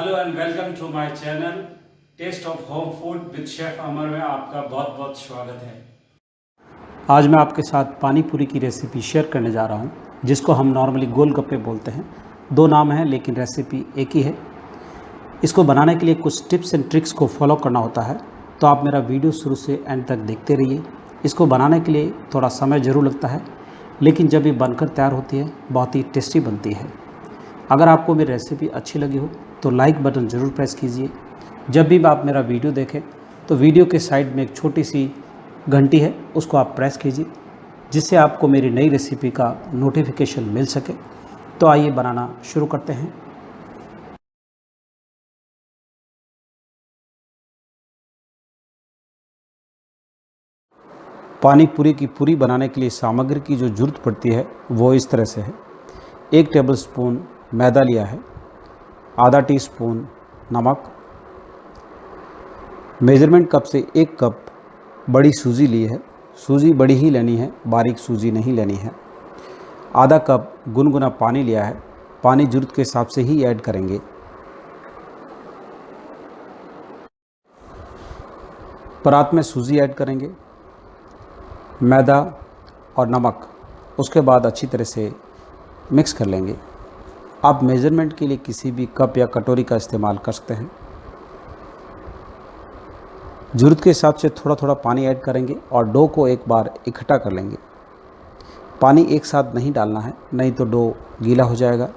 Hello and welcome to my channel taste of home food with chef Amar में आपका बहुत बहुत स्वागत है। आज मैं आपके साथ पानी पूरी की रेसिपी शेयर करने जा रहा हूं, जिसको हम नॉर्मली गोलगप्पे बोलते हैं। दो नाम हैं लेकिन रेसिपी एक ही है। इसको बनाने के लिए कुछ टिप्स एंड ट्रिक्स को फॉलो करना होता है, तो आप मेरा वीडियो शुरू से एंड तक देखते रहिए। इसको बनाने के लिए थोड़ा समय ज़रूर लगता है, लेकिन जब ये बनकर तैयार होती है बहुत ही टेस्टी बनती है। अगर आपको मेरी रेसिपी अच्छी लगी हो तो लाइक बटन ज़रूर प्रेस कीजिए। जब भी आप मेरा वीडियो देखें तो वीडियो के साइड में एक छोटी सी घंटी है, उसको आप प्रेस कीजिए, जिससे आपको मेरी नई रेसिपी का नोटिफिकेशन मिल सके। तो आइए बनाना शुरू करते हैं। पानी पूरी की पूरी बनाने के लिए सामग्री की जो ज़रूरत पड़ती है वो इस तरह से है। 1 टेबलस्पून मैदा लिया है, आधा टीस्पून नमक, मेजरमेंट कप से 1 कप बड़ी सूजी ली है। सूजी बड़ी ही लेनी है, बारीक सूजी नहीं लेनी है। आधा कप गुनगुना पानी लिया है, पानी ज़रूरत के हिसाब से ही ऐड करेंगे। परात में सूजी ऐड करेंगे, मैदा और नमक, उसके बाद अच्छी तरह से मिक्स कर लेंगे। आप मेज़रमेंट के लिए किसी भी कप या कटोरी का इस्तेमाल कर सकते हैं। ज़रूरत के हिसाब से थोड़ा थोड़ा पानी ऐड करेंगे और डो को एक बार इकट्ठा कर लेंगे। पानी एक साथ नहीं डालना है, नहीं तो डो गीला हो जाएगा।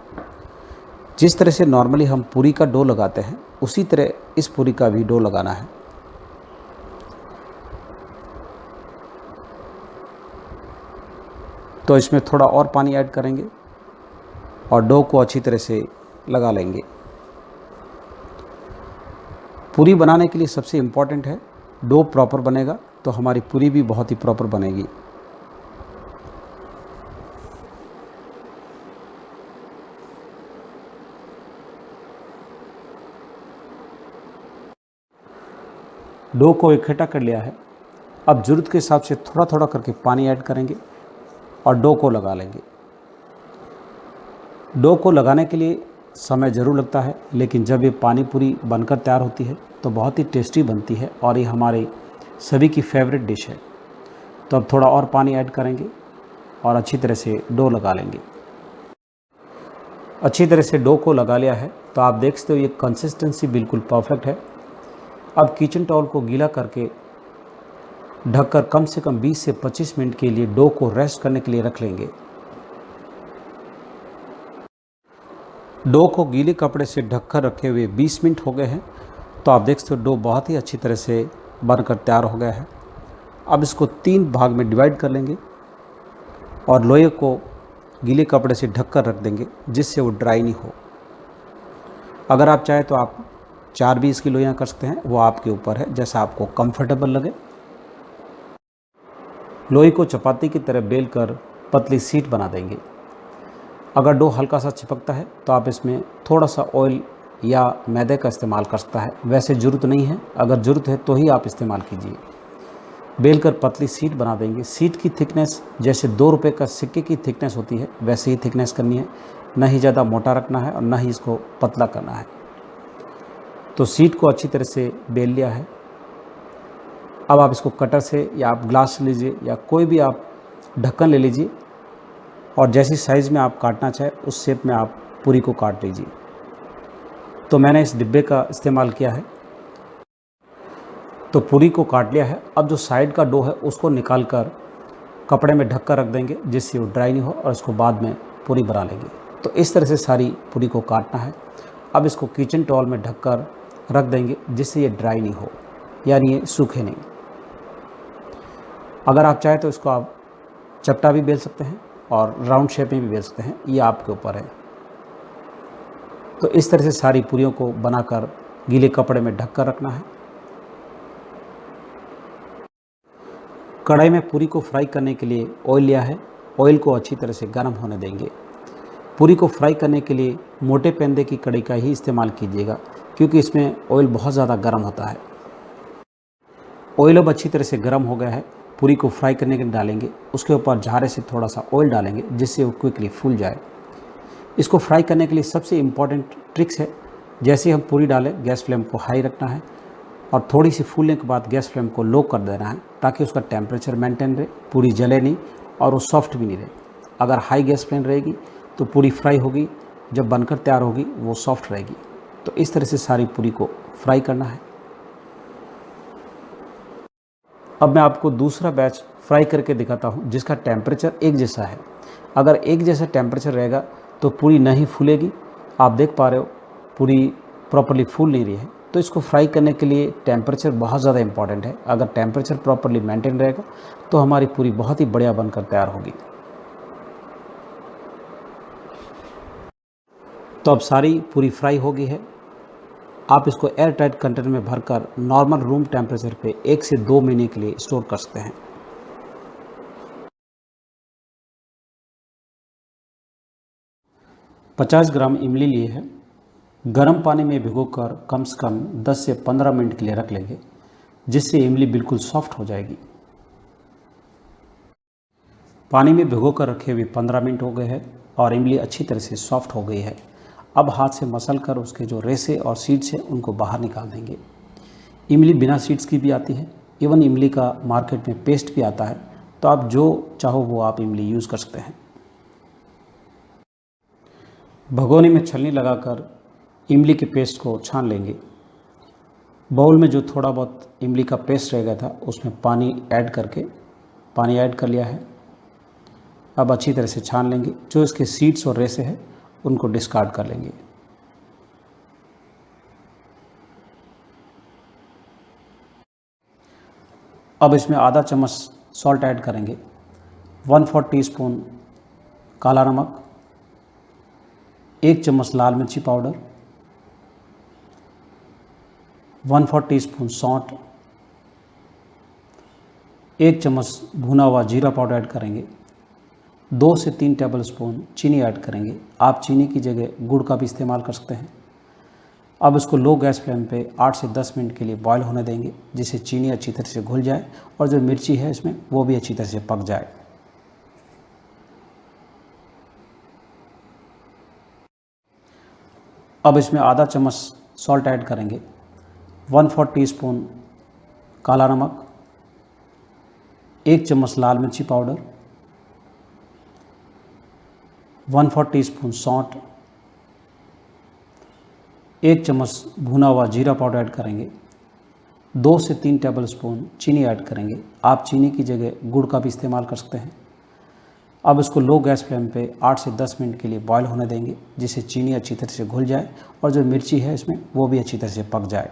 जिस तरह से नॉर्मली हम पूरी का डो लगाते हैं, उसी तरह इस पूरी का भी डो लगाना है। तो इसमें थोड़ा और पानी ऐड करेंगे और डो को अच्छी तरह से लगा लेंगे। पूरी बनाने के लिए सबसे इम्पॉर्टेंट है डो प्रॉपर बनेगा तो हमारी पूरी भी बहुत ही प्रॉपर बनेगी। डो को इकट्ठा कर लिया है। अब ज़रूरत के हिसाब से थोड़ा थोड़ा करके पानी ऐड करेंगे और डो को लगा लेंगे। डो को लगाने के लिए समय ज़रूर लगता है, लेकिन जब ये पानी पूरी बनकर तैयार होती है तो बहुत ही टेस्टी बनती है और ये हमारे सभी की फेवरेट डिश है। तो अब थोड़ा और पानी ऐड करेंगे और अच्छी तरह से डो लगा लेंगे। अच्छी तरह से डो को लगा लिया है तो आप देख सकते हो ये कंसिस्टेंसी बिल्कुल परफेक्ट है। अब किचन टॉवल को गीला करके ढककर कम से कम 20 से 25 मिनट के लिए डो को रेस्ट करने के लिए रख लेंगे। डो को गीले कपड़े से ढककर रखे हुए 20 मिनट हो गए हैं। तो आप देख सकते हो डो बहुत ही अच्छी तरह से बनकर तैयार हो गया है। अब इसको 3 भाग में डिवाइड कर लेंगे और लोहे को गीले कपड़े से ढककर रख देंगे, जिससे वो ड्राई नहीं हो। अगर आप चाहें तो आप 4 भी इसकी लोइयाँ कर सकते हैं, वो आपके ऊपर है, जैसा आपको कंफर्टेबल लगे। लोहे को चपाती की तरह बेल कर पतली सीट बना देंगे। अगर डो हल्का सा चिपकता है तो आप इसमें थोड़ा सा ऑयल या मैदे का इस्तेमाल कर सकता है, वैसे ज़रूरत नहीं है। अगर ज़रूरत है तो ही आप इस्तेमाल कीजिए। बेल कर पतली सीट बना देंगे। सीट की थिकनेस जैसे 2 रुपये का सिक्के की थिकनेस होती है, वैसे ही थिकनेस करनी है। ना ही ज़्यादा मोटा रखना है और ना ही इसको पतला करना है। तो सीट को अच्छी तरह से बेल लिया है। अब आप इसको कटर से या आप ग्लास लीजिए या कोई भी आप ढक्कन ले लीजिए और जैसी साइज़ में आप काटना चाहे उस शेप में आप पूरी को काट लीजिए। तो मैंने इस डिब्बे का इस्तेमाल किया है। तो पूरी को काट लिया है। अब जो साइड का डो है उसको निकाल कर कपड़े में ढक कर रख देंगे, जिससे वो ड्राई नहीं हो, और इसको बाद में पूरी बना लेंगे। तो इस तरह से सारी पूरी को काटना है। अब इसको किचन टॉवल में ढक कर रख देंगे, जिससे ये ड्राई नहीं हो, यानी ये सूखे नहीं। अगर आप चाहें तो इसको आप चपटा भी बेल सकते हैं और राउंड शेप में भी बेल सकते हैं, ये आपके ऊपर है। तो इस तरह से सारी पूरियों को बनाकर गीले कपड़े में ढक कर रखना है। कढ़ाई में पूरी को फ्राई करने के लिए ऑयल लिया है। ऑयल को अच्छी तरह से गर्म होने देंगे। पूरी को फ्राई करने के लिए मोटे पेंदे की कढ़ाई का ही इस्तेमाल कीजिएगा, क्योंकि इसमें ऑयल बहुत ज़्यादा गर्म होता है। ऑयल अब अच्छी तरह से गर्म हो गया है। पूरी को फ्राई करने के लिए डालेंगे, उसके ऊपर झारे से थोड़ा सा ऑयल डालेंगे, जिससे वो क्विकली फूल जाए। इसको फ्राई करने के लिए सबसे इम्पॉर्टेंट ट्रिक्स है जैसे ही हम पूरी डालें गैस फ्लेम को हाई रखना है और थोड़ी सी फूलने के बाद गैस फ्लेम को लो कर देना है ताकि उसका टेम्परेचर मेंटेन रहे, पूरी जले नहीं और वो सॉफ्ट भी नहीं रहे। अगर हाई गैस फ्लेम रहेगी तो पूरी फ्राई होगी, जब बनकर तैयार होगी वो सॉफ्ट रहेगी। तो इस तरह से सारी पूरी को फ्राई करना है। अब मैं आपको दूसरा बैच फ्राई करके दिखाता हूँ जिसका टेम्परेचर एक जैसा है। अगर एक जैसा टेम्परेचर रहेगा तो पूरी नहीं फूलेगी। आप देख पा रहे हो पूरी प्रॉपर्ली फूल नहीं रही है। तो इसको फ्राई करने के लिए टेम्परेचर बहुत ज़्यादा इंपॉर्टेंट है। अगर टेम्परेचर प्रॉपर्ली मेंटेन रहेगा तो हमारी पूरी बहुत ही बढ़िया बनकर तैयार होगी। तो अब सारी पूरी फ्राई हो गई है। आप इसको एयर टाइट कंटेनर में भरकर नॉर्मल रूम टेम्परेचर पे 1 से 2 महीने के लिए स्टोर कर सकते हैं। पचास ग्राम इमली लिए है। गर्म पानी में भिगोकर कम से कम 10 से 15 मिनट के लिए रख लेंगे, जिससे इमली बिल्कुल सॉफ्ट हो जाएगी। पानी में भिगोकर रखे हुए 15 मिनट हो गए हैं और इमली अच्छी तरह से सॉफ्ट हो गई है। अब हाथ से मसल कर उसके जो रेसे और सीड्स हैं उनको बाहर निकाल देंगे। इमली बिना सीड्स की भी आती है, इवन इमली का मार्केट में पेस्ट भी आता है। तो आप जो चाहो वो आप इमली यूज़ कर सकते हैं। भगोने में छलनी लगाकर इमली के पेस्ट को छान लेंगे। बाउल में जो थोड़ा बहुत इमली का पेस्ट रह गया था उसमें पानी ऐड कर लिया है। अब अच्छी तरह से छान लेंगे। जो इसके सीड्स और रेसे हैं उनको डिस्कार्ड कर लेंगे। अब इसमें आधा चम्मच सॉल्ट ऐड करेंगे, 1/4 टीस्पून काला नमक, 1 चम्मच लाल मिर्ची पाउडर, 1/4 टीस्पून सौंठ, 1 चम्मच भुना हुआ जीरा पाउडर ऐड करेंगे, 2 से 3 टेबलस्पून चीनी ऐड करेंगे। आप चीनी की जगह गुड़ का भी इस्तेमाल कर सकते हैं। अब इसको लो गैस फ्लेम पे 8 से 10 मिनट के लिए बॉयल होने देंगे, जिससे चीनी अच्छी तरह से घुल जाए और जो मिर्ची है इसमें वो भी अच्छी तरह से पक जाए। अब इसमें आधा चम्मच सॉल्ट ऐड करेंगे, 1/4 टीस्पून काला नमक, 1 चम्मच लाल मिर्ची पाउडर, 1/4 टीस्पून सौंठ, 1 चम्मच भुना हुआ जीरा पाउडर ऐड करेंगे, 2 से 3 टेबलस्पून चीनी ऐड करेंगे। आप चीनी की जगह गुड़ का भी इस्तेमाल कर सकते हैं। अब इसको लो गैस फ्लेम पे 8 से 10 मिनट के लिए बॉयल होने देंगे, जिससे चीनी अच्छी तरह से घुल जाए और जो मिर्ची है इसमें वो भी अच्छी तरह से पक जाए।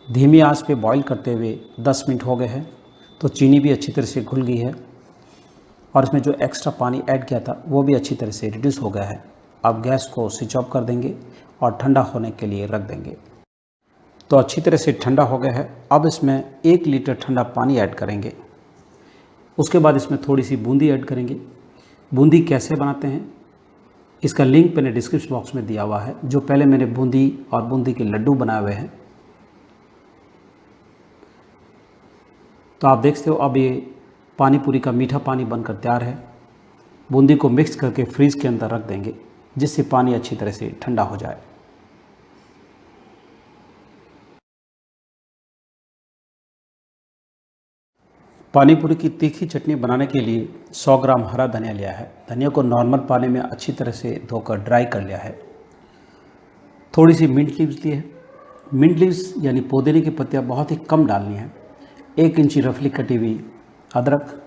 धीमी आंच पे बॉईल करते हुए 10 मिनट हो गए हैं। तो चीनी भी अच्छी तरह से घुल गई है और इसमें जो एक्स्ट्रा पानी ऐड किया था वो भी अच्छी तरह से रिड्यूस हो गया है। अब गैस को स्विच ऑफ कर देंगे और ठंडा होने के लिए रख देंगे। तो अच्छी तरह से ठंडा हो गया है। अब इसमें 1 लीटर ठंडा पानी ऐड करेंगे। उसके बाद इसमें थोड़ी सी बूंदी ऐड करेंगे। बूंदी कैसे बनाते हैं इसका लिंक मैंने डिस्क्रिप्शन बॉक्स में दिया हुआ है। जो पहले मैंने बूंदी और बूंदी के लड्डू बनाए हुए हैं, तो आप देखते हो अब ये पानी पूरी का मीठा पानी बनकर तैयार है। बूंदी को मिक्स करके फ्रीज के अंदर रख देंगे, जिससे पानी अच्छी तरह से ठंडा हो जाए। पानी पूरी की तीखी चटनी बनाने के लिए 100 ग्राम हरा धनिया लिया है। धनिया को नॉर्मल पानी में अच्छी तरह से धोकर ड्राई कर लिया है। थोड़ी सी मिंट लीव्स ली है। मिंट लीव्स यानी पुदीने की पत्तियाँ बहुत ही कम डालनी है। 1 इंची रफली कटी हुई अदरक,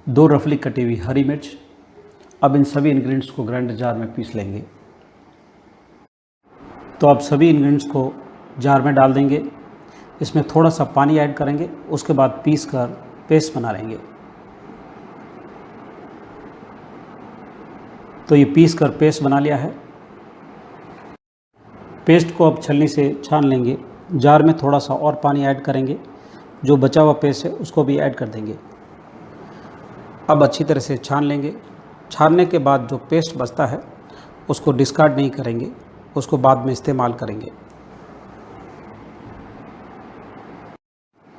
2 रफली कटी हुई हरी मिर्च। अब इन सभी इंग्रेडिएंट्स को ग्राइंडर जार में पीस लेंगे। तो अब सभी इंग्रेडिएंट्स को जार में डाल देंगे। इसमें थोड़ा सा पानी ऐड करेंगे, उसके बाद पीस कर पेस्ट बना लेंगे। तो ये पीस कर पेस्ट बना लिया है। पेस्ट को अब छलनी से छान लेंगे। जार में थोड़ा सा और पानी ऐड करेंगे। जो बचा हुआ पेस्ट है उसको भी ऐड कर देंगे। अब अच्छी तरह से छान लेंगे। छानने के बाद जो पेस्ट बचता है उसको डिस्कार्ड नहीं करेंगे, उसको बाद में इस्तेमाल करेंगे।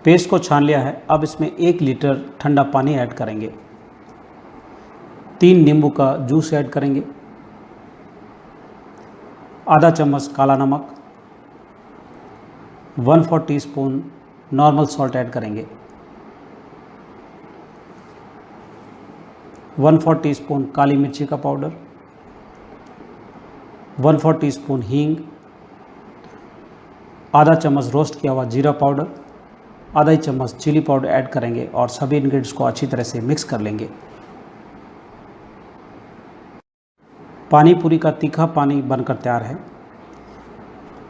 पेस्ट को छान लिया है। अब इसमें 1 लीटर ठंडा पानी ऐड करेंगे। 3 नींबू का जूस ऐड करेंगे, आधा चम्मच काला नमक, 1/4 टीस्पून नॉर्मल सॉल्ट ऐड करेंगे, 1/4 टीस्पून काली मिर्ची का पाउडर, 1/4 टीस्पून हींग, आधा चम्मच रोस्ट किया हुआ जीरा पाउडर, आधा ही चम्मच चिली पाउडर ऐड करेंगे और सभी इंग्रेडिएंट्स को अच्छी तरह से मिक्स कर लेंगे। पानी पूरी का तीखा पानी बनकर तैयार है।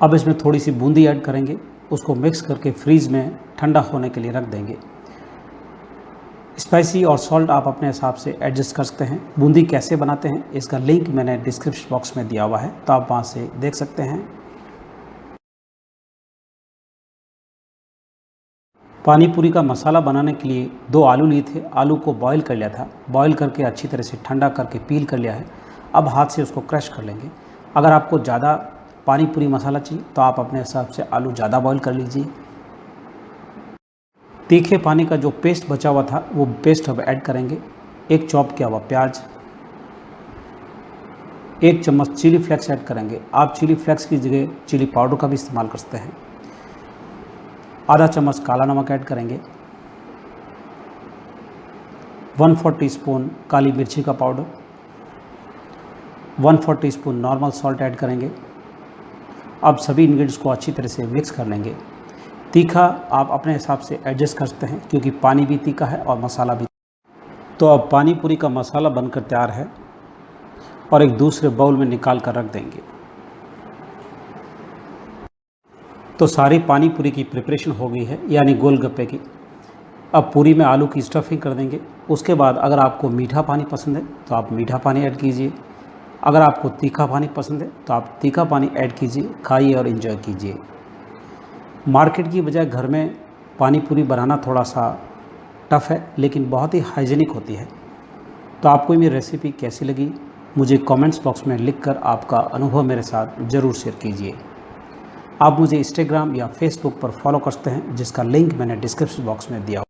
अब इसमें थोड़ी सी बूंदी ऐड करेंगे, उसको मिक्स करके फ्रीज में ठंडा होने के लिए रख देंगे। स्पाइसी और सॉल्ट आप अपने हिसाब से एडजस्ट कर सकते हैं। बूंदी कैसे बनाते हैं इसका लिंक मैंने डिस्क्रिप्शन बॉक्स में दिया हुआ है, तो आप वहाँ से देख सकते हैं। पानी पूरी का मसाला बनाने के लिए 2 आलू लिए थे। आलू को बॉईल कर लिया था, बॉईल करके अच्छी तरह से ठंडा करके पील कर लिया है। अब हाथ से उसको क्रश कर लेंगे। अगर आपको ज़्यादा पानी पूरी मसाला चाहिए तो आप अपने हिसाब से आलू ज़्यादा बॉईल कर लीजिए। तीखे पानी का जो पेस्ट बचा हुआ था वो पेस्ट अब ऐड करेंगे। 1 चॉप किया हुआ प्याज, 1 चम्मच चिली फ्लेक्स ऐड करेंगे। आप चिली फ्लेक्स की जगह चिली पाउडर का भी इस्तेमाल कर सकते हैं। आधा चम्मच काला नमक ऐड करेंगे, 1/4 टीस्पून काली मिर्ची का powder, 1/4 teaspoon normal salt add करेंगे। अब सभी इंग्रेडिएंट्स को अच्छी तरह से मिक्स कर लेंगे। तीखा आप अपने हिसाब से एडजस्ट कर सकते हैं क्योंकि पानी भी तीखा है और मसाला भी। तो अब पानी पूरी का मसाला बनकर तैयार है और एक दूसरे बाउल में निकाल कर रख देंगे। तो सारी पानी पूरी की प्रिपरेशन हो गई है, यानी गोलगप्पे की। अब पूरी में आलू की स्टफिंग कर देंगे। उसके बाद अगर आपको मीठा पानी पसंद है तो आप मीठा पानी ऐड कीजिए। अगर आपको तीखा पानी पसंद है तो आप तीखा पानी ऐड कीजिए, खाइए और एंजॉय कीजिए। मार्केट की बजाय घर में पानी पूरी बनाना थोड़ा सा टफ़ है, लेकिन बहुत ही हाइजीनिक होती है। तो आपको मेरी रेसिपी कैसी लगी मुझे कमेंट्स बॉक्स में लिखकर आपका अनुभव मेरे साथ ज़रूर शेयर कीजिए। आप मुझे इंस्टाग्राम या फेसबुक पर फॉलो कर सकते हैं, जिसका लिंक मैंने डिस्क्रिप्शन बॉक्स में दिया।